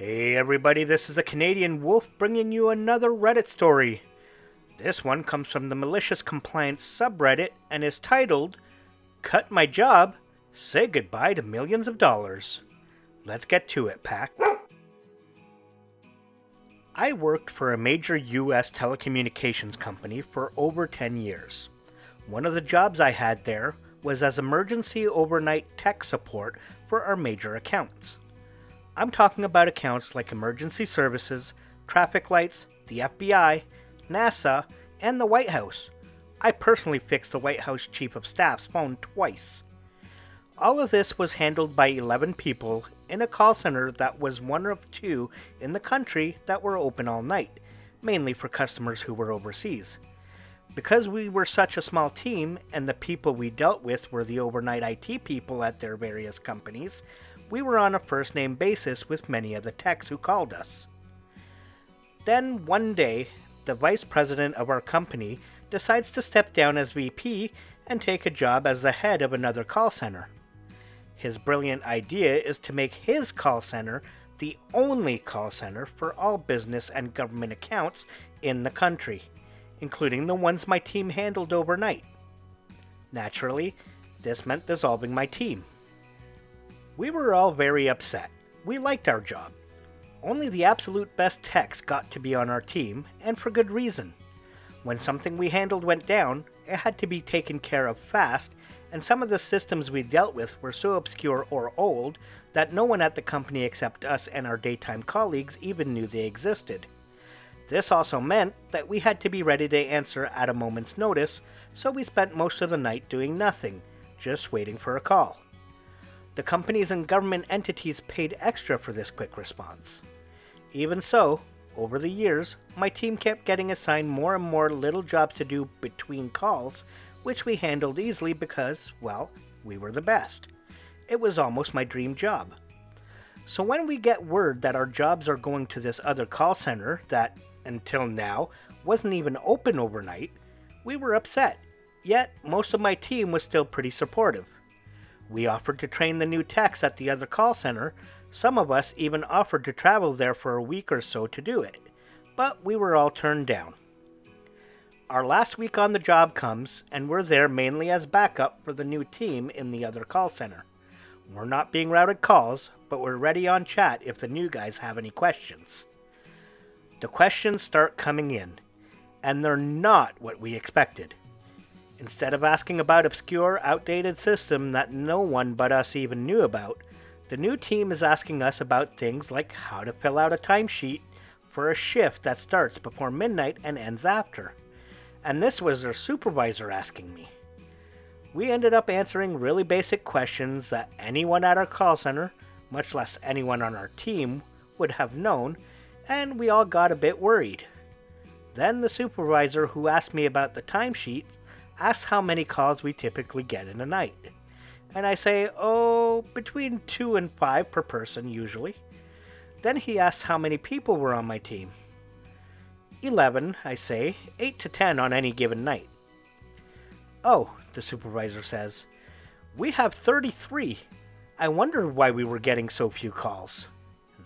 Hey everybody, this is the Canadian Wolf bringing you another Reddit story. This one comes from the MaliciousCompliance subreddit and is titled, Cut My Job, Say Goodbye to Millions of Dollars. Let's get to it, Pack. I worked for a major US telecommunications company for over 10 years. One of the jobs I had there was as emergency overnight tech support for our major accounts. I'm talking about accounts like emergency services, traffic lights, the FBI, NASA, and the White House. I personally fixed the White House Chief of Staff's phone twice. All of this was handled by 11 people in a call center that was one of two in the country that were open all night, mainly for customers who were overseas. Because we were such a small team and the people we dealt with were the overnight IT people at their various companies, we were on a first-name basis with many of the techs who called us. Then, one day, the vice president of our company decides to step down as VP and take a job as the head of another call center. His brilliant idea is to make his call center the only call center for all business and government accounts in the country, including the ones my team handled overnight. Naturally, this meant dissolving my team. We were all very upset. We liked our job. Only the absolute best techs got to be on our team, and for good reason. When something we handled went down, it had to be taken care of fast, and some of the systems we dealt with were so obscure or old that no one at the company except us and our daytime colleagues even knew they existed. This also meant that we had to be ready to answer at a moment's notice, so we spent most of the night doing nothing, just waiting for a call. The companies and government entities paid extra for this quick response. Even so, over the years, my team kept getting assigned more and more little jobs to do between calls, which we handled easily because, well, we were the best. It was almost my dream job. So when we get word that our jobs are going to this other call center that, until now, wasn't even open overnight, we were upset. Yet, most of my team was still pretty supportive. We offered to train the new techs at the other call center. Some of us even offered to travel there for a week or so to do it, but we were all turned down. Our last week on the job comes, and we're there mainly as backup for the new team in the other call center. We're not being routed calls, but we're ready on chat if the new guys have any questions. The questions start coming in, and they're not what we expected. Instead of asking about obscure, outdated system that no one but us even knew about, the new team is asking us about things like how to fill out a timesheet for a shift that starts before midnight and ends after. And this was their supervisor asking me. We ended up answering really basic questions that anyone at our call center, much less anyone on our team, would have known, and we all got a bit worried. Then the supervisor who asked me about the timesheet asks how many calls we typically get in a night. And I say, between 2 and 5 per person usually. Then he asks how many people were on my team. 11, I say, 8 to 10 on any given night. Oh, the supervisor says, we have 33. I wondered why we were getting so few calls.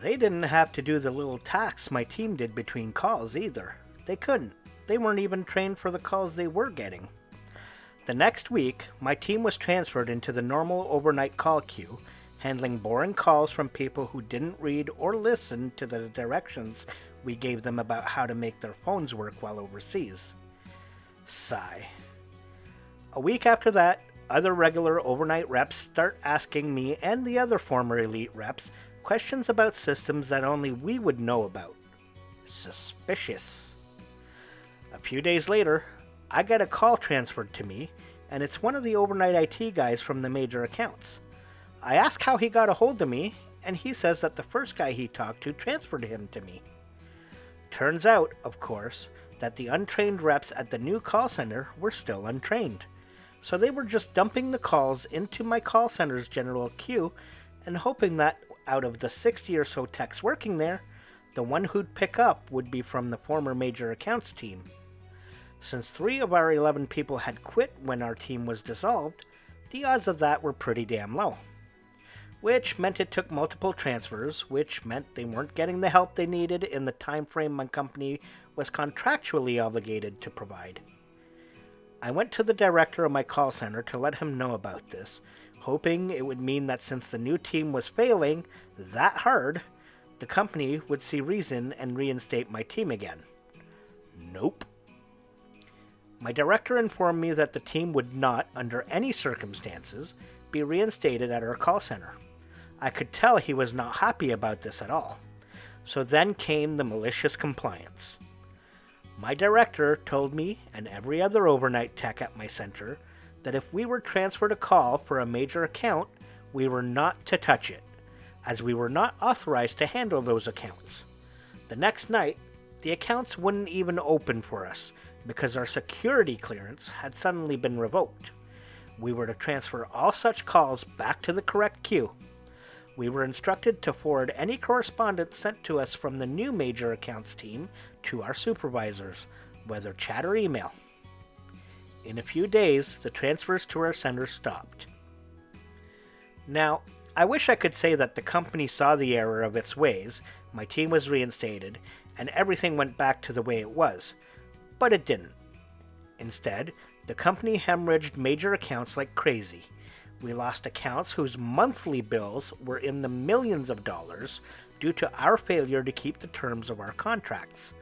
They didn't have to do the little tasks my team did between calls either. They couldn't. They weren't even trained for the calls they were getting. The next week, my team was transferred into the normal overnight call queue, handling boring calls from people who didn't read or listen to the directions we gave them about how to make their phones work while overseas. Sigh. A week after that, other regular overnight reps start asking me and the other former elite reps questions about systems that only we would know about. Suspicious. A few days later, I get a call transferred to me, and it's one of the overnight IT guys from the major accounts. I ask how he got a hold of me, and he says that the first guy he talked to transferred him to me. Turns out, of course, that the untrained reps at the new call center were still untrained, so they were just dumping the calls into my call center's general queue and hoping that out of the 60 or so techs working there, the one who'd pick up would be from the former major accounts team. Since 3 of our 11 people had quit when our team was dissolved, the odds of that were pretty damn low. which meant it took multiple transfers, which meant they weren't getting the help they needed in the time frame my company was contractually obligated to provide. I went to the director of my call center to let him know about this, hoping it would mean that since the new team was failing that hard, the company would see reason and reinstate my team again. Nope. My director informed me that the team would not, under any circumstances, be reinstated at our call center. I could tell he was not happy about this at all. So then came the malicious compliance. My director told me and every other overnight tech at my center that if we were transferred a call for a major account, we were not to touch it, as we were not authorized to handle those accounts. The next night, the accounts wouldn't even open for us because our security clearance had suddenly been revoked. We were to transfer all such calls back to the correct queue. We were instructed to forward any correspondence sent to us from the new major accounts team to our supervisors, whether chat or email. In a few days, the transfers to our center stopped. Now, I wish I could say that the company saw the error of its ways, my team was reinstated, and everything went back to the way it was, but it didn't. Instead, the company hemorrhaged major accounts like crazy. We lost accounts whose monthly bills were in the millions of dollars due to our failure to keep the terms of our contracts.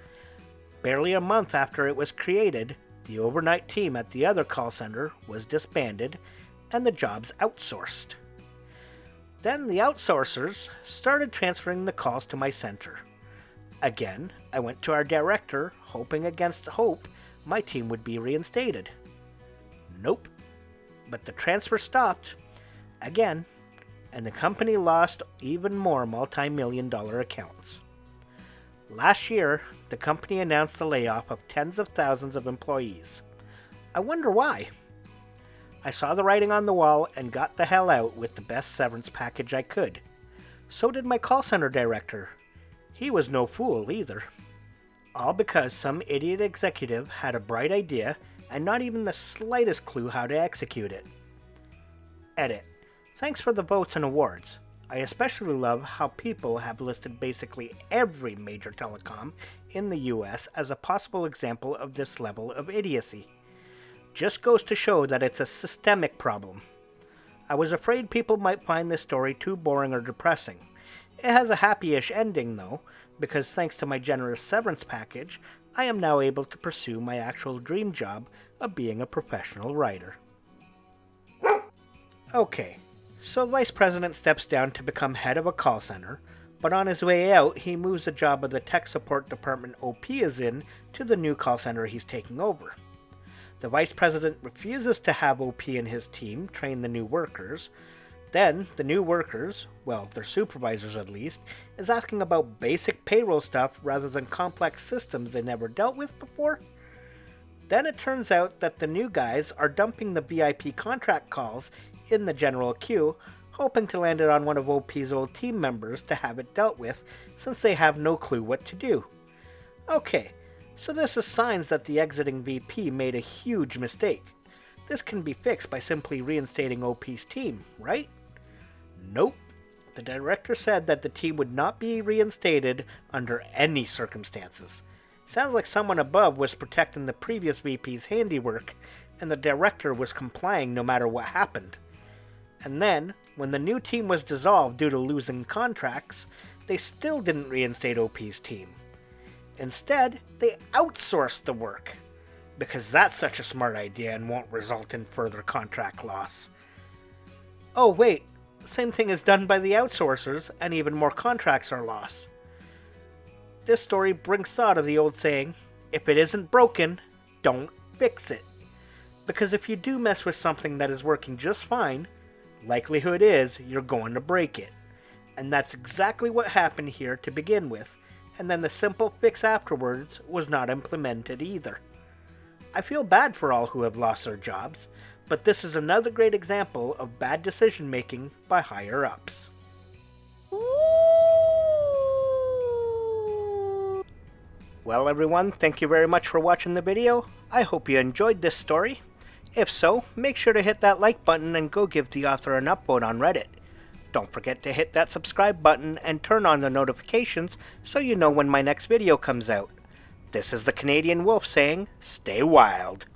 Barely a month after it was created, the overnight team at the other call center was disbanded and the jobs outsourced. Then the outsourcers started transferring the calls to my center. Again, I went to our director, hoping against hope my team would be reinstated. Nope. But the transfer stopped, again, and the company lost even more multi-million-dollar accounts. Last year, the company announced the layoff of tens of thousands of employees. I wonder why. I saw the writing on the wall and got the hell out with the best severance package I could. So did my call center director. He was no fool either. All because some idiot executive had a bright idea and not even the slightest clue how to execute it. Edit. Thanks for the votes and awards. I especially love how people have listed basically every major telecom in the US as a possible example of this level of idiocy. Just goes to show that it's a systemic problem. I was afraid people might find this story too boring or depressing. It has a happy-ish ending though, because thanks to my generous severance package, I am now able to pursue my actual dream job of being a professional writer. Okay, so the vice president steps down to become head of a call center, but on his way out, he moves the job of the tech support department OP is in to the new call center he's taking over. The vice president refuses to have OP and his team train the new workers. Then, the new workers, well, their supervisors at least, is asking about basic payroll stuff rather than complex systems they never dealt with before. Then it turns out that the new guys are dumping the VIP contract calls in the general queue, hoping to land it on one of OP's old team members to have it dealt with, since they have no clue what to do. Okay, so this is signs that the exiting VP made a huge mistake. This can be fixed by simply reinstating OP's team, right? Nope. The director said that the team would not be reinstated under any circumstances. Sounds like someone above was protecting the previous VP's handiwork, and the director was complying no matter what happened. And then, when the new team was dissolved due to losing contracts, they still didn't reinstate OP's team. Instead, they outsourced the work, because that's such a smart idea and won't result in further contract loss. Oh wait, same thing is done by the outsourcers, and even more contracts are lost. This story brings thought of the old saying, if it isn't broken, don't fix it. Because if you do mess with something that is working just fine, likelihood is you're going to break it. And that's exactly what happened here to begin with, and then the simple fix afterwards was not implemented either. I feel bad for all who have lost their jobs, but this is another great example of bad decision making by higher ups. Well everyone, thank you very much for watching the video. I hope you enjoyed this story. If so, make sure to hit that like button and go give the author an upvote on Reddit. Don't forget to hit that subscribe button and turn on the notifications so you know when my next video comes out. This is the Canadian Wolf saying, stay wild.